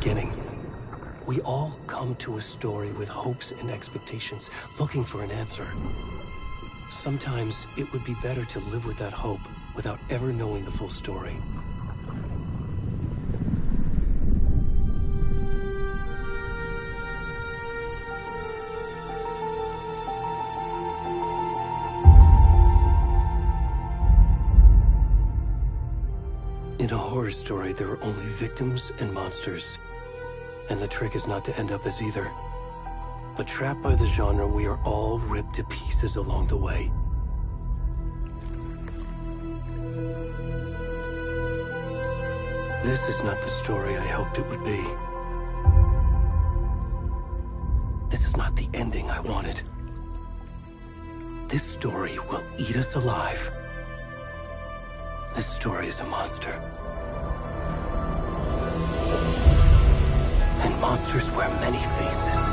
beginning. We all come to a story with hopes and expectations, looking for an answer. Sometimes it would be better to live with that hope without ever knowing the full story. In a horror story, there are only victims and monsters. And the trick is not to end up as either. But trapped by the genre, we are all ripped to pieces along the way. This is not the story I hoped it would be. This is not the ending I wanted. This story will eat us alive. This story is a monster. And monsters wear many faces.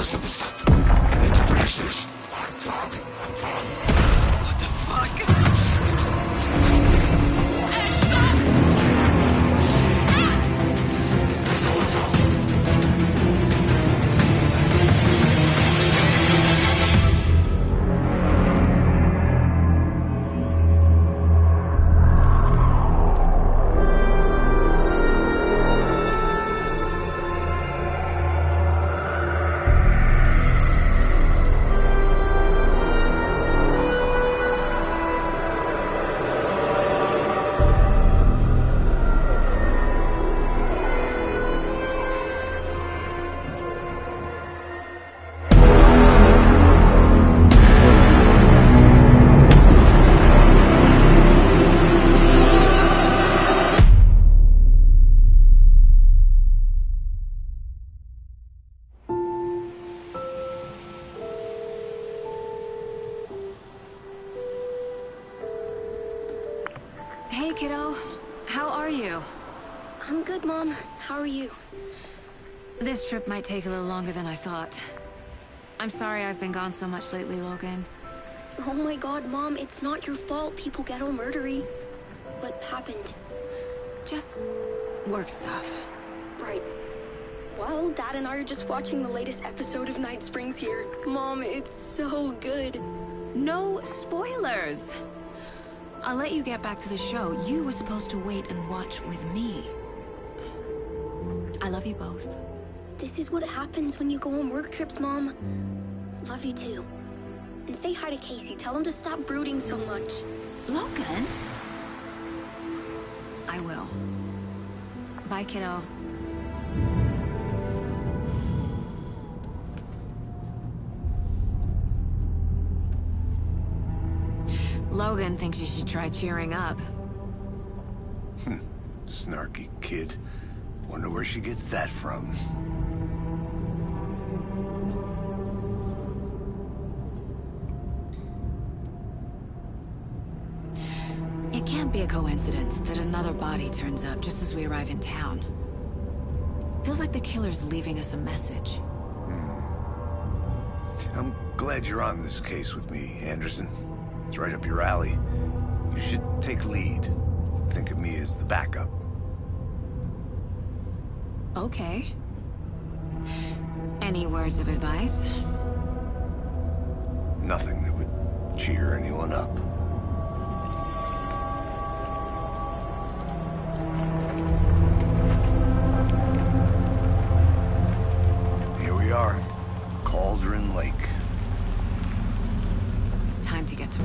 rest of the stuff. I need to finish this. What the fuck? Hey, kiddo. How are you? I'm good, Mom. How are you? This trip might take a little longer than I thought. I'm sorry I've been gone so much lately, Logan. Oh my god, Mom, it's not your fault people get all murdery. What happened? Just work stuff. Right. Well, Dad and I are just watching the latest episode of Night Springs here. Mom, it's so good. No spoilers! I'll let you get back to the show. You were supposed to wait and watch with me. I love you both. This is what happens when you go on work trips, Mom. Love you too. And say hi to Casey. Tell him to stop brooding so much. Logan? I will. Bye, kiddo. Logan thinks you should try cheering up. Snarky kid. Wonder where she gets that from. It can't be a coincidence that another body turns up just as we arrive in town. Feels like the killer's leaving us a message. I'm glad you're on this case with me, Anderson. It's right up your alley. You should take lead. Think of me as the backup. Okay. Any words of advice? Nothing that would cheer anyone up. Here we are. Cauldron Lake. Time to get to...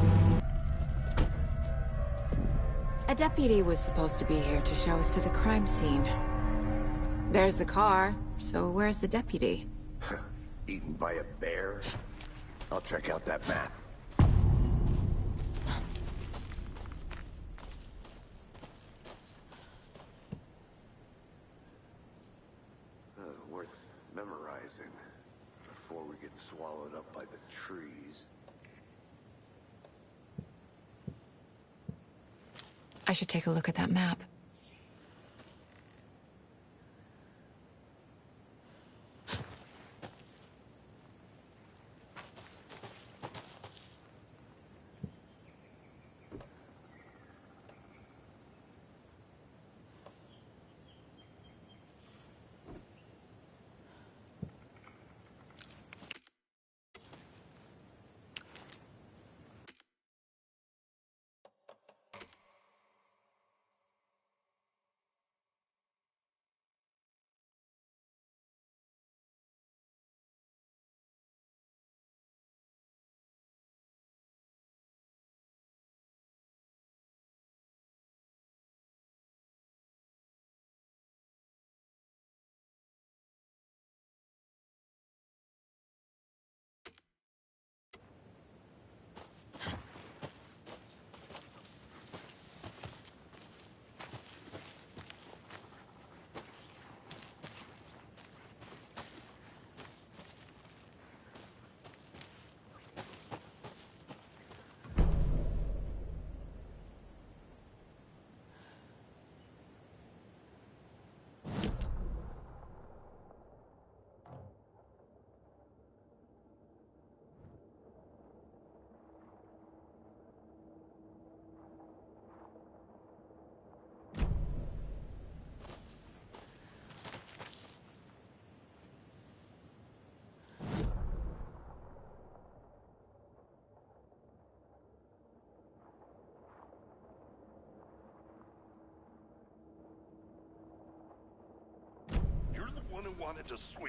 A deputy was supposed to be here to show us to the crime scene. There's the car, so where's the deputy? Eaten by a bear? I'll check out that map. Worth memorizing before we get swallowed up by the trees. I should take a look at that map.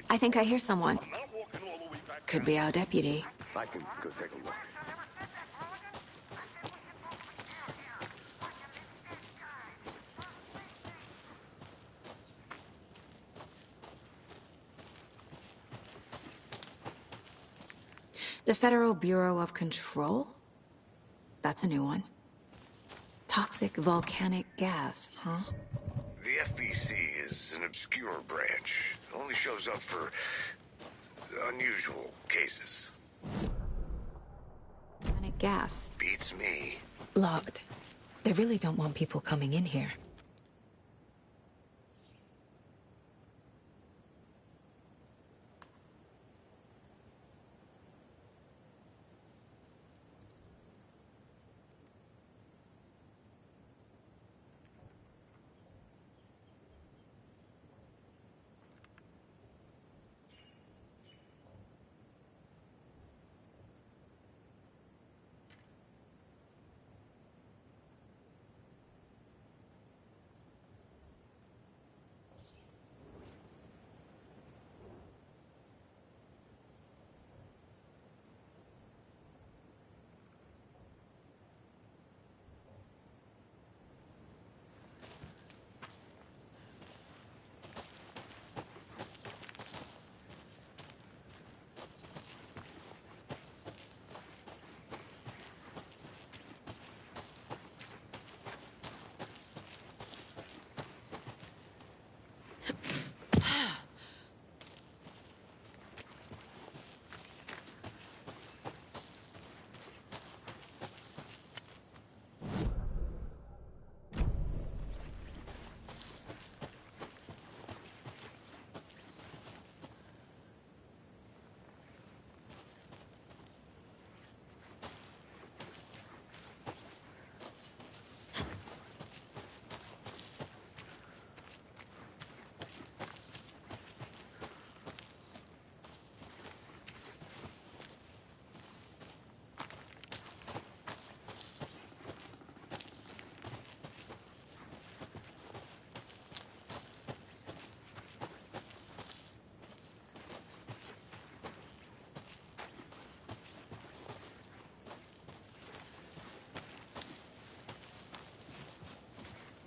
I think I hear someone. Could be our deputy. I can go take a look. The Federal Bureau of Control? That's a new one. Toxic volcanic gas, huh? The FBC is an obscure branch. It only shows up for unusual cases. Volcanic gas. Beats me. Logged. They really don't want people coming in here.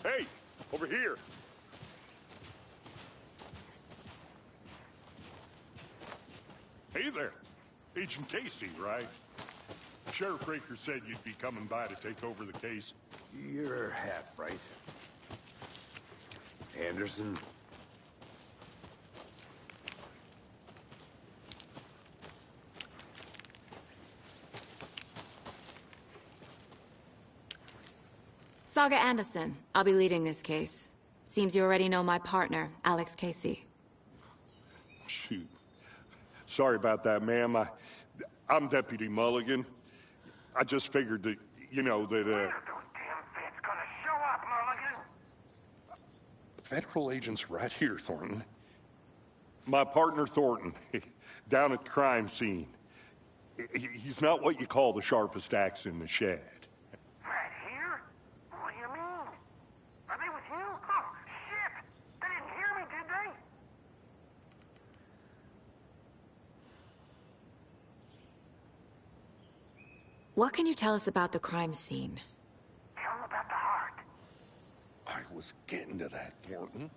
Hey, over here. Hey there. Agent Casey, right? Sheriff Raker said you'd be coming by to take over the case. You're half right. Anderson? Saga Anderson. I'll be leading this case. Seems you already know my partner, Alex Casey. Shoot. Sorry about that, ma'am. I'm Deputy Mulligan. I just figured that, you know, that, Federal agent's right here, Thornton. My partner, Thornton, down at the crime scene. He's not what you call the sharpest axe in the shed. Right here? What do you mean? Are they with you? Oh, shit! They didn't hear me, did they? What can you tell us about the crime scene? Tell them about the heart. I was getting to that, Thornton.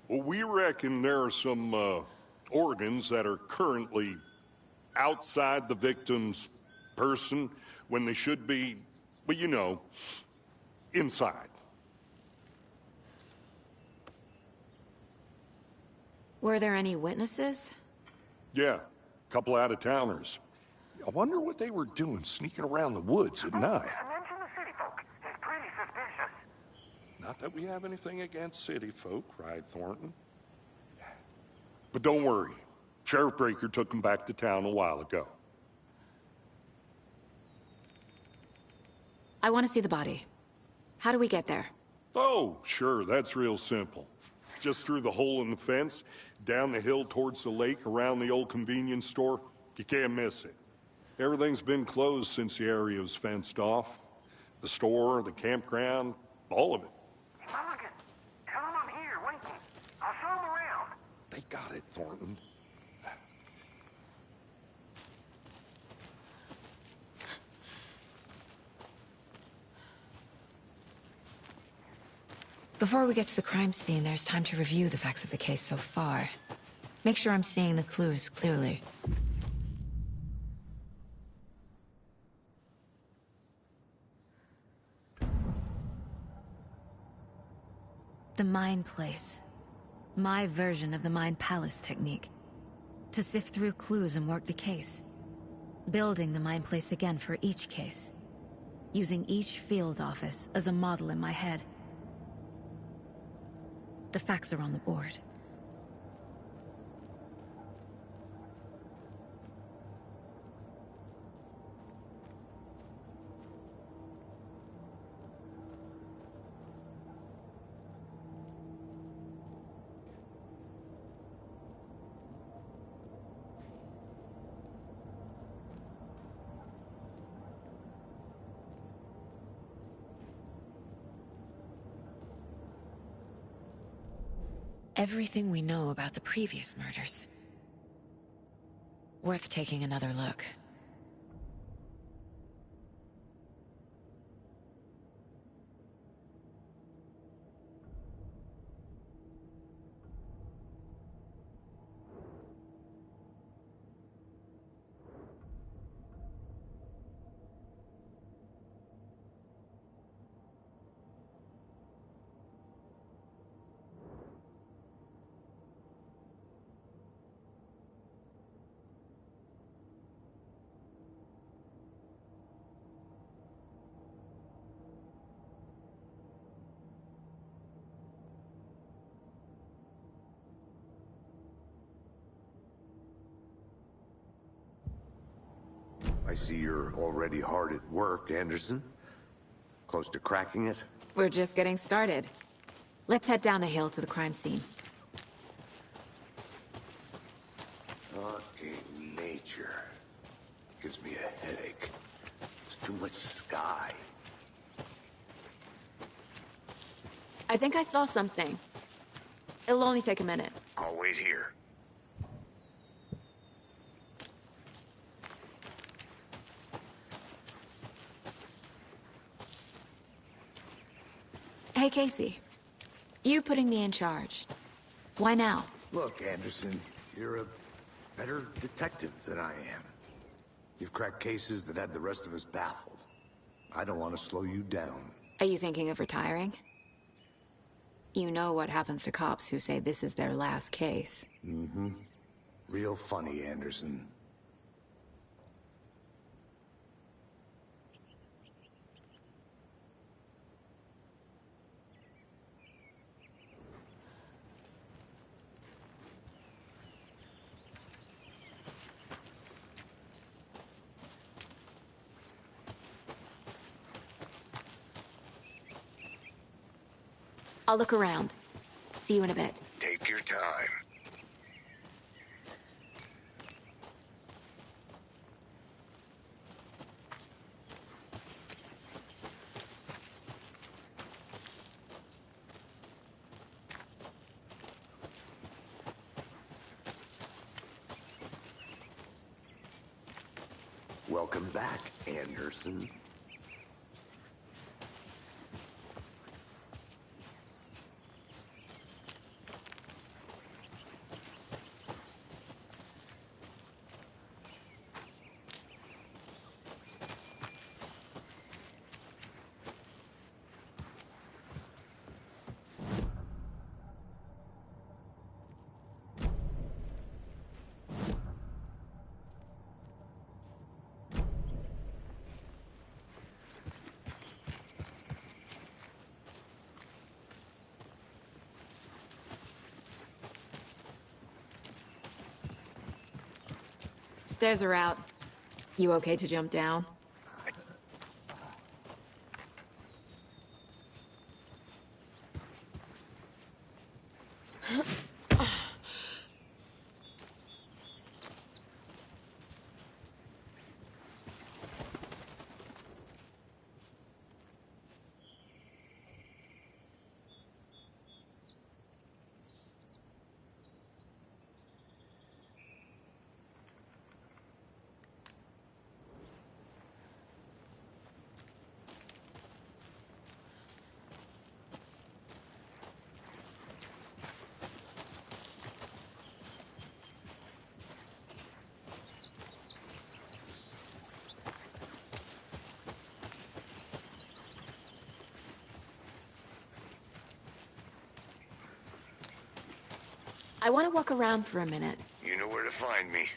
Well, we reckon there are some, organs that are currently outside the victim's person when they should be, well, you know, inside. Were there any witnesses? Yeah, a couple out-of-towners. I wonder what they were doing sneaking around the woods at night. Mention the city folk. It's pretty suspicious. Not that we have anything against city folk, right, Thornton? But don't worry. Sheriff Breaker took them back to town a while ago. I want to see the body. How do we get there? Oh, sure, that's real simple. Just through the hole in the fence, down the hill towards the lake, around the old convenience store. You can't miss it. Everything's been closed since the area was fenced off. The store, the campground, all of it. Mulligan, tell them I'm here, waiting. They got it, Thornton. Before we get to the crime scene, there's time to review the facts of the case so far. Make sure I'm seeing the clues clearly. The Mind Place. My version of the Mind Palace technique. To sift through clues and work the case. Building the Mind Place again for each case. Using each field office as a model in my head. The facts are on the board. Everything we know about the previous murders. Worth taking another look. I see you're already hard at work, Anderson. Close to cracking it? We're just getting started. Let's head down the hill to the crime scene. Fucking nature. Gives me a headache. There's too much sky. I think I saw something. It'll only take a minute. I'll wait here. Hey, Casey. You putting me in charge. Why now? Look, Anderson, you're a better detective than I am. You've cracked cases that had the rest of us baffled. I don't want to slow you down. Are you thinking of retiring? You know what happens to cops who say this is their last case. Mm-hmm. Real funny, Anderson. I'll look around. See you in a bit. Take your time. Welcome back, Anderson. Stairs are out. You okay to jump down? I want to walk around for a minute. You know where to find me.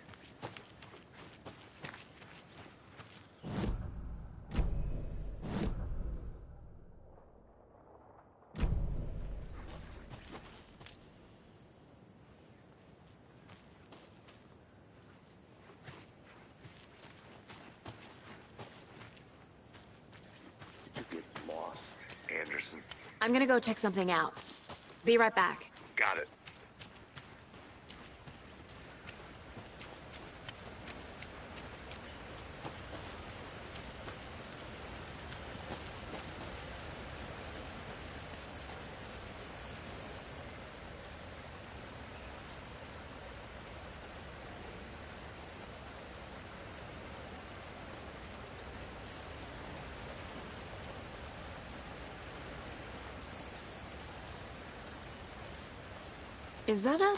Did you get lost, Anderson? I'm gonna go check something out. Be right back. Got it. Is that a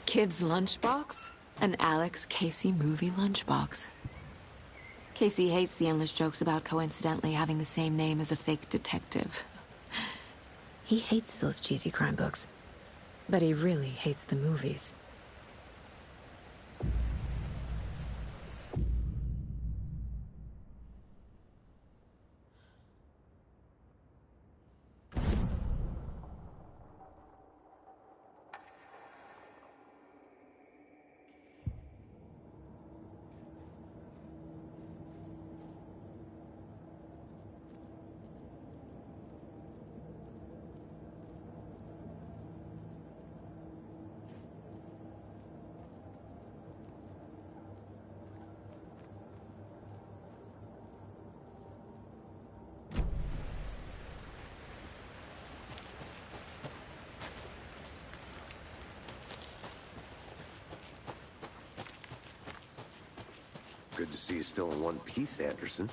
kid's lunchbox? An Alex Casey movie lunchbox. Casey hates the endless jokes about coincidentally having the same name as a fake detective. He hates those cheesy crime books, but he really hates the movies. Good to see you still in one piece, Anderson.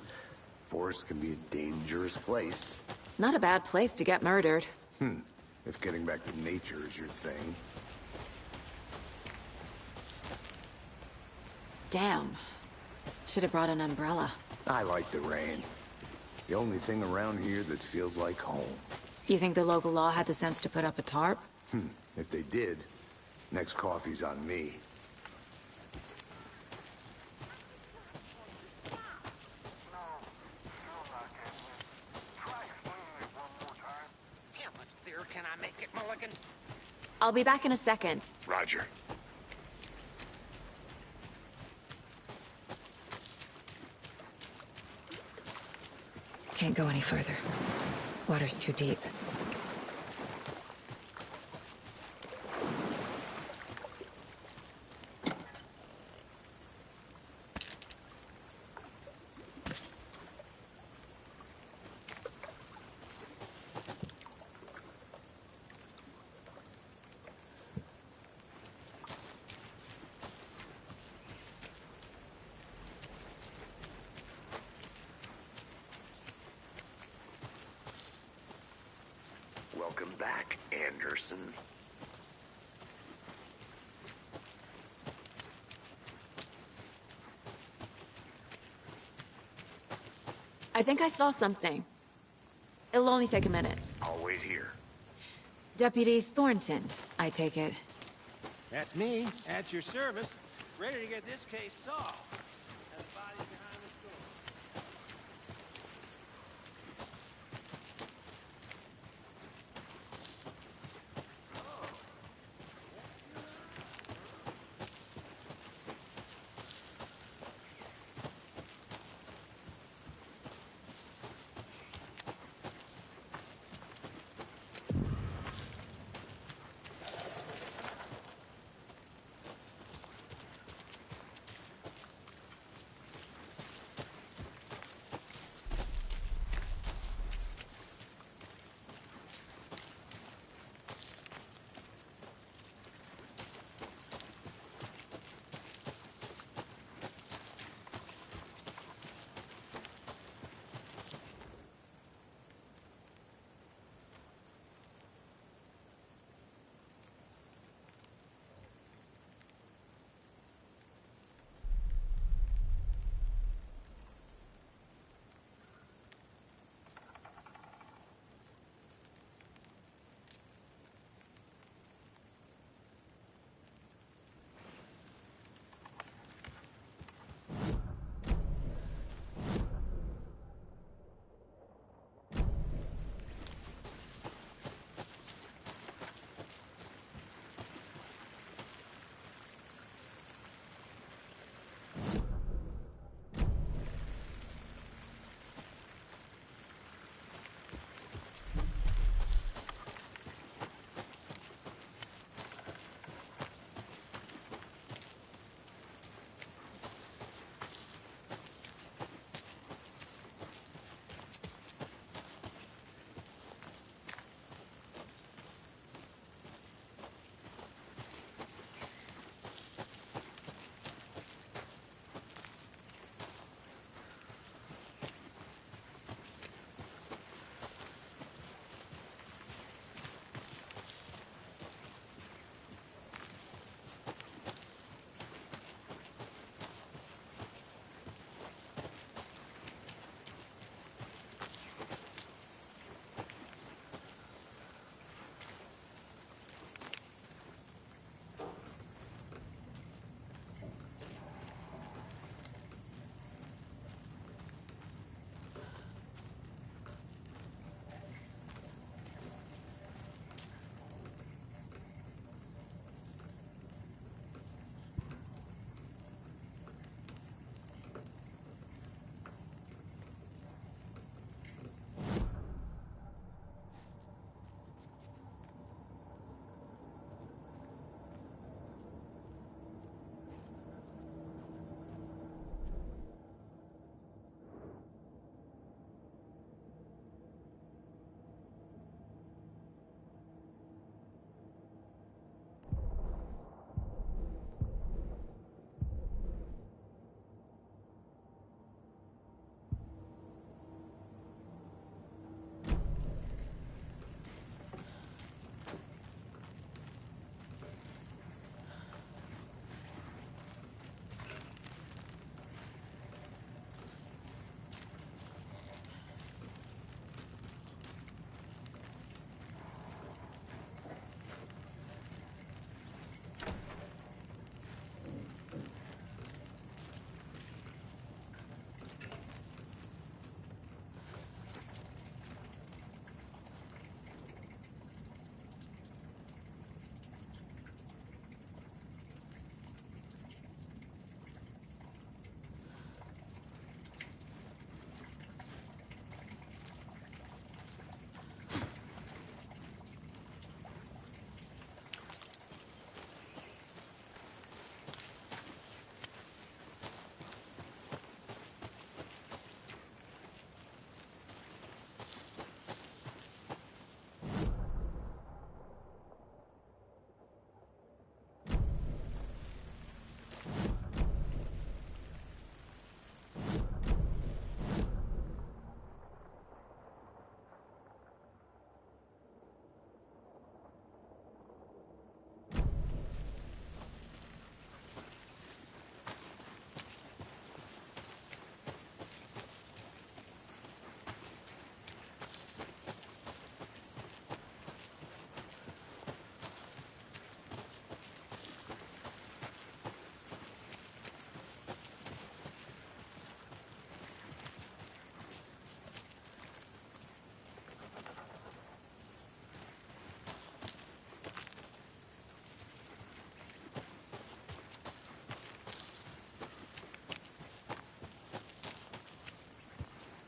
Forest can be a dangerous place. Not a bad place to get murdered. If getting back to nature is your thing. Damn. Should have brought an umbrella. I like the rain. The only thing around here that feels like home. You think the local law had the sense to put up a tarp? If they did, next coffee's on me. How much clearer can I make it, Mulligan? I'll be back in a second. Roger. Can't go any further. Water's too deep. Welcome back, Anderson. I think I saw something. It'll only take a minute. I'll wait here. Deputy Thornton, I take it. That's me, at your service, ready to get this case solved. And the body's behind this door.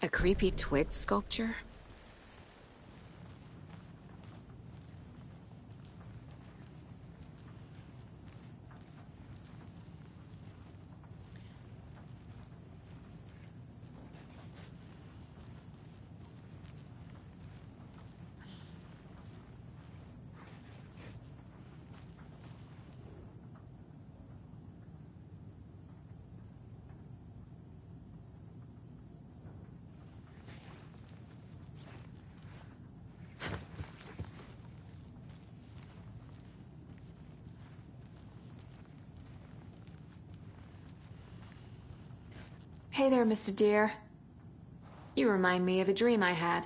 A creepy twig sculpture? Hey there, Mr. Deer. You remind me of a dream I had.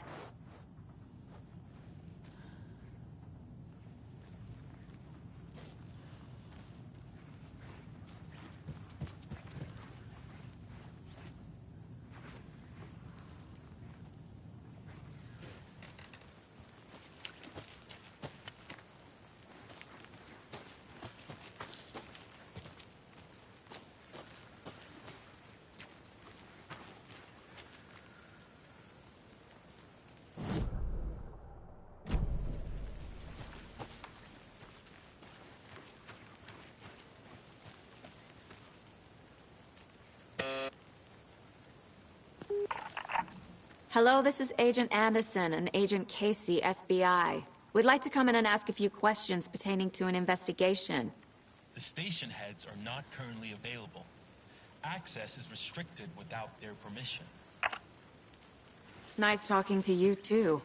Hello, this is Agent Anderson and Agent Casey, FBI. We'd like to come in and ask a few questions pertaining to an investigation. The station heads are not currently available. Access is restricted without their permission. Nice talking to you, too.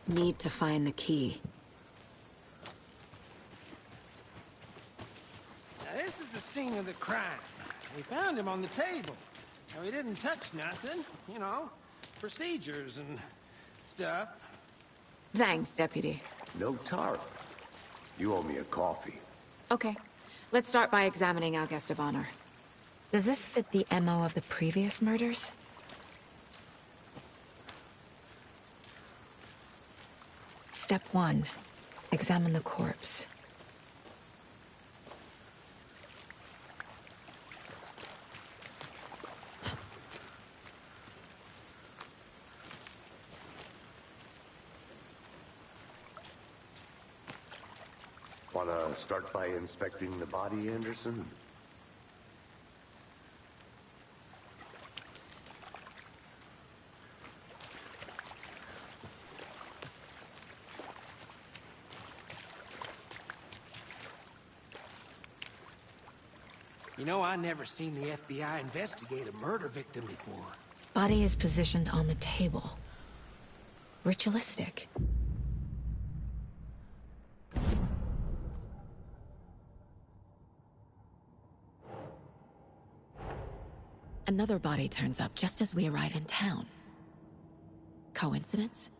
Need to find the key. Now, this is the scene of the crime. We found him on the table. Now, he didn't touch nothing, you know, procedures and stuff. Thanks, Deputy. No tar. You owe me a coffee. Okay, let's start by examining our guest of honor. Does this fit the MO of the previous murders? Step 1. Examine the corpse. Wanna start by inspecting the body, Anderson? You know, I never seen the FBI investigate a murder victim before. Body is positioned on the table. Ritualistic. Another body turns up just as we arrive in town. Coincidence?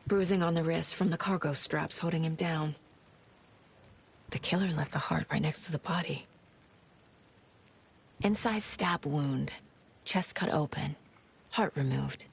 Bruising on the wrist from the cargo straps holding him down. The killer left the heart right next to the body. Inside stab wound. Chest cut open. Heart removed.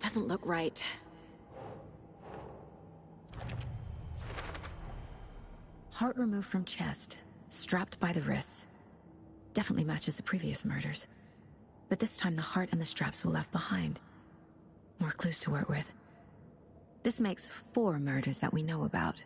doesn't look right. Heart removed from chest, strapped by the wrists. Definitely matches the previous murders. But this time the heart and the straps were left behind. More clues to work with. This makes 4 murders that we know about.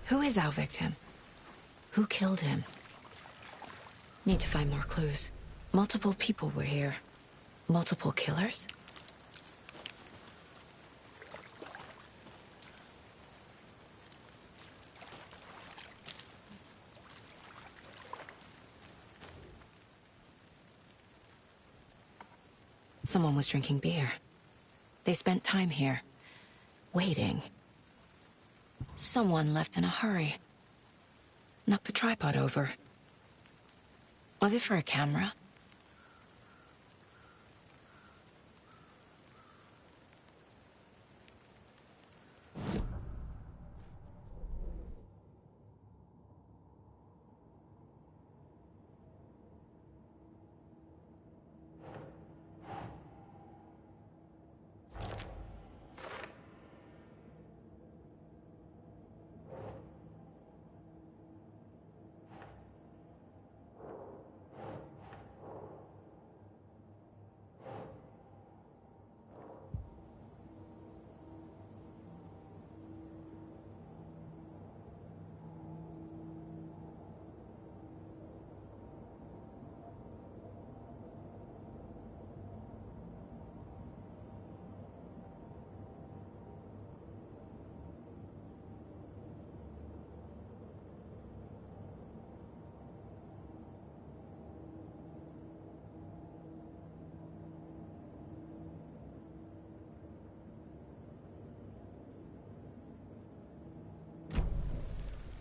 Who is our victim? Who killed him? Need to find more clues. Multiple people were here. Multiple killers? Someone was drinking beer. They spent time here, waiting. Someone left in a hurry. Knocked the tripod over. Was it for a camera?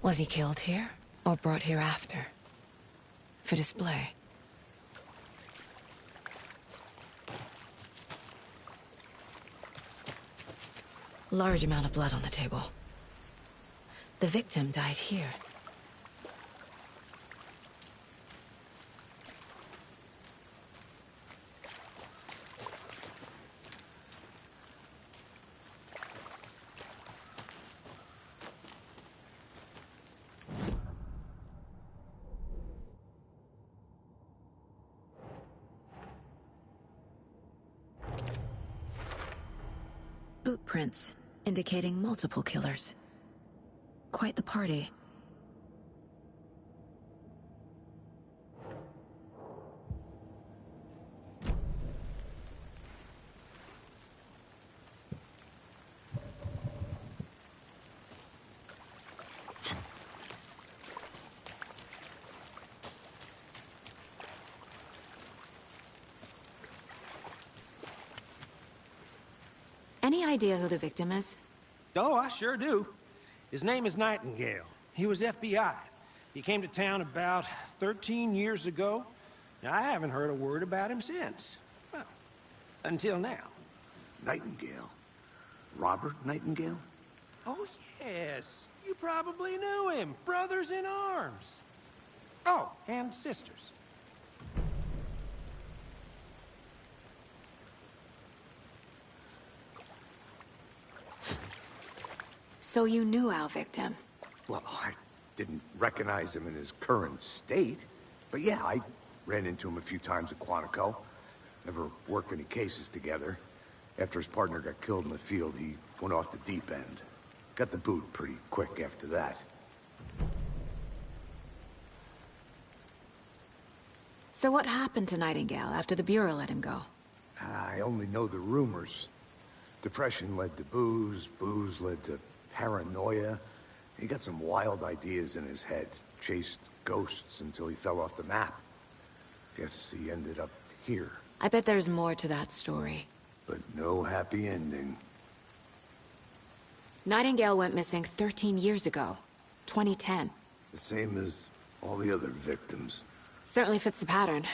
Was he killed here, or brought here after? For display? Large amount of blood on the table. The victim died here. Boot prints, indicating multiple killers. Quite the party. Any idea who the victim is? Oh, I sure do. His name is Nightingale. He was FBI. He came to town about 13 years ago. Now, I haven't heard a word about him since. Well, until now. Nightingale? Robert Nightingale? Oh, yes. You probably knew him. Brothers in arms. Oh, and sisters. So you knew our victim? Well, I didn't recognize him in his current state. But yeah, I ran into him a few times at Quantico. Never worked any cases together. After his partner got killed in the field, he went off the deep end. Got the boot pretty quick after that. So what happened to Nightingale after the Bureau let him go? I only know the rumors. Depression led to booze, booze led to paranoia. He got some wild ideas in his head, chased ghosts until he fell off the map. Guess he ended up here. I bet there's more to that story. But no happy ending. Nightingale went missing 13 years ago, 2010. The same as All the other victims. Certainly fits the pattern.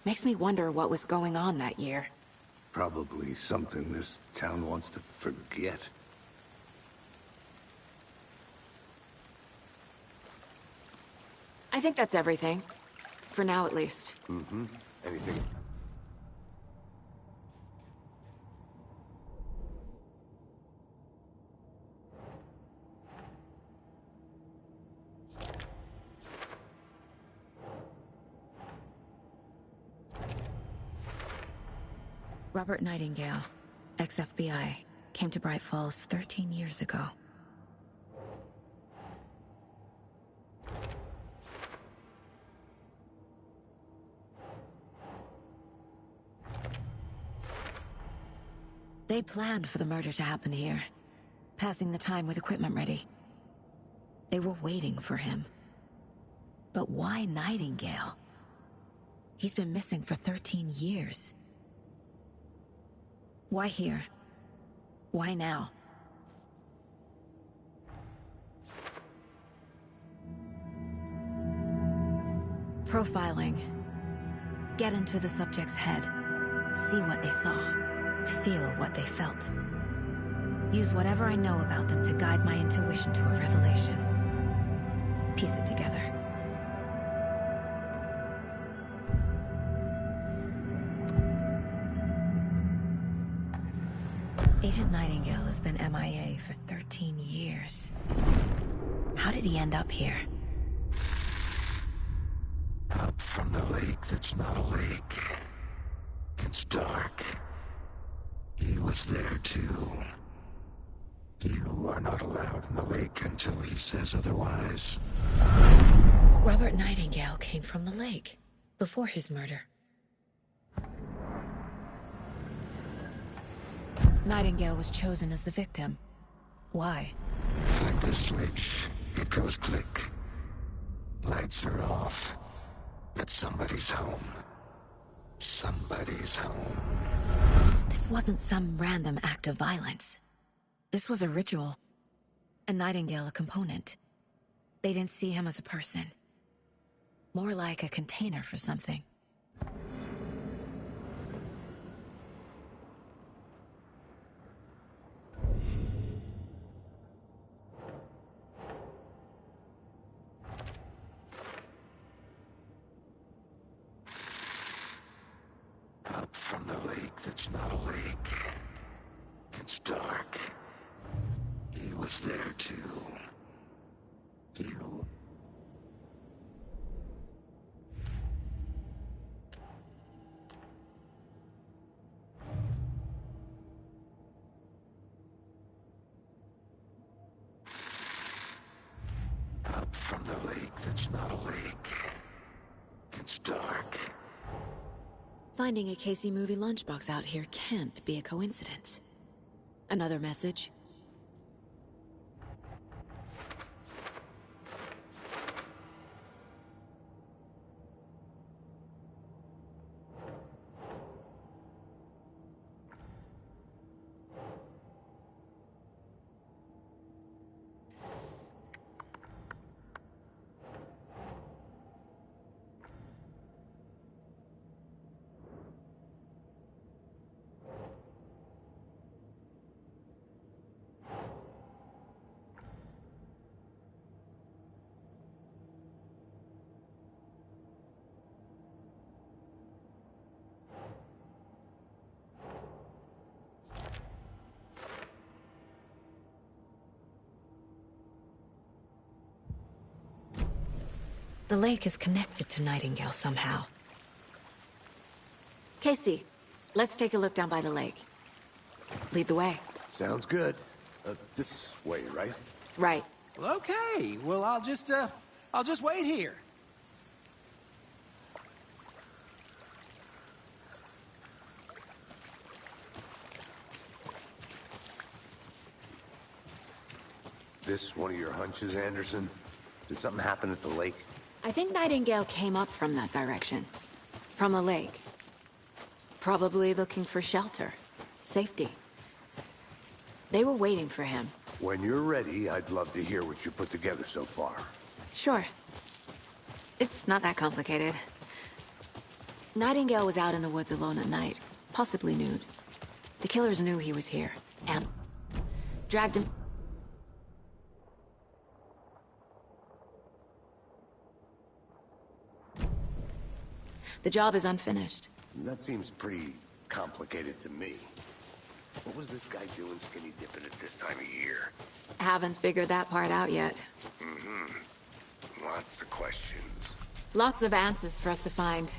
Makes me wonder what was going on that year. Probably something this town wants to forget. I think that's everything. For now, at least. Mm-hmm. Anything? Robert Nightingale, ex-FBI, came to Bright Falls 13 years ago. They planned for the murder to happen here, passing the time with equipment ready. They were waiting for him. But why Nightingale? He's been missing for 13 years. Why here? Why now? Profiling. Get into the subject's head. See what they saw. Feel what they felt. Use whatever I know about them to guide my intuition to a revelation. Piece it together. Agent Nightingale has been MIA for 13 years. How did he end up here? Up from the lake that's not a lake. It's dark. He was there too. You are not allowed in the lake until he says otherwise. Robert Nightingale came from the lake, before his murder. Nightingale was chosen as the victim. Why? Flip the switch. It goes click. Lights are off. But somebody's home. Somebody's home. This wasn't some random act of violence. This was a ritual. And Nightingale a component. They didn't see him as a person. More like a container for something. Up from the lake that's not a lake. It's dark. He was there too. You. Up from the lake that's not a lake. It's dark. Finding a Casey movie lunchbox out here can't be a coincidence. Another message? The lake is connected to Nightingale somehow. Casey, let's take a look down by the lake. Lead the way. Sounds good. This way, right? Right. Well, okay. Well, I'll just wait here. This one of your hunches, Anderson? Did something happen at the lake? I think Nightingale came up from that direction. From the lake. Probably looking for shelter. Safety. They were waiting for him. When you're ready, I'd love to hear what you put together so far. Sure. It's not that complicated. Nightingale was out in the woods alone at night, possibly nude. The killers knew he was here, and dragged him. The job is unfinished. That seems pretty complicated to me. What was this guy doing skinny dipping at this time of year? Haven't figured that part out yet. Lots of questions. Lots of answers for us to find.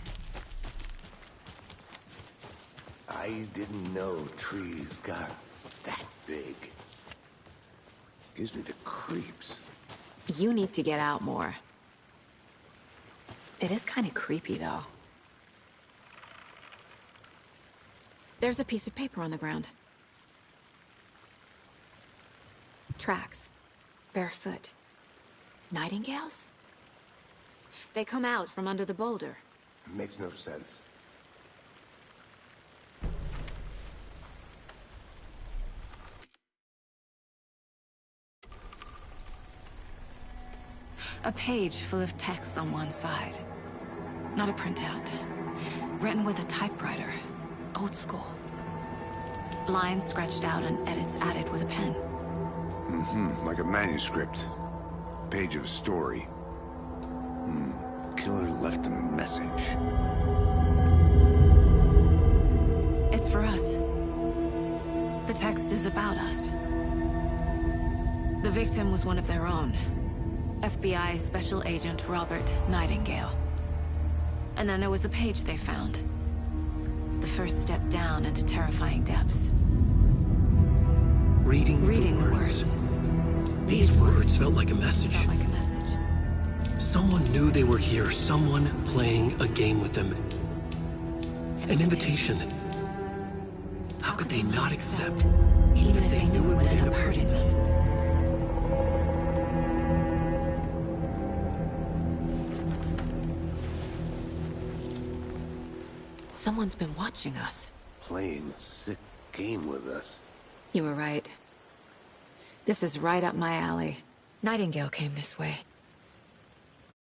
I didn't know trees got that big. Gives me the creeps. You need to get out more. It is kind of creepy, though. There's a piece of paper on the ground. Tracks. Barefoot. Nightingales? They come out from under the boulder. Makes no sense. A page full of text on one side. Not a printout. Written with a typewriter. Old school. Lines scratched out and edits added with a pen. Like a manuscript. Page of a story. Killer left a message. It's for us. The text is about us. The victim was one of their own. FBI Special Agent Robert Nightingale. And then there was the page they found. The first step down into terrifying depths. Reading the words. These words felt like a message. Someone knew they were here, someone playing a game with them. An invitation. How could they not accept, even if they knew it would end up hurting them? Someone's been watching us. Playing a sick game with us. You were right. This is right up my alley. Nightingale came this way.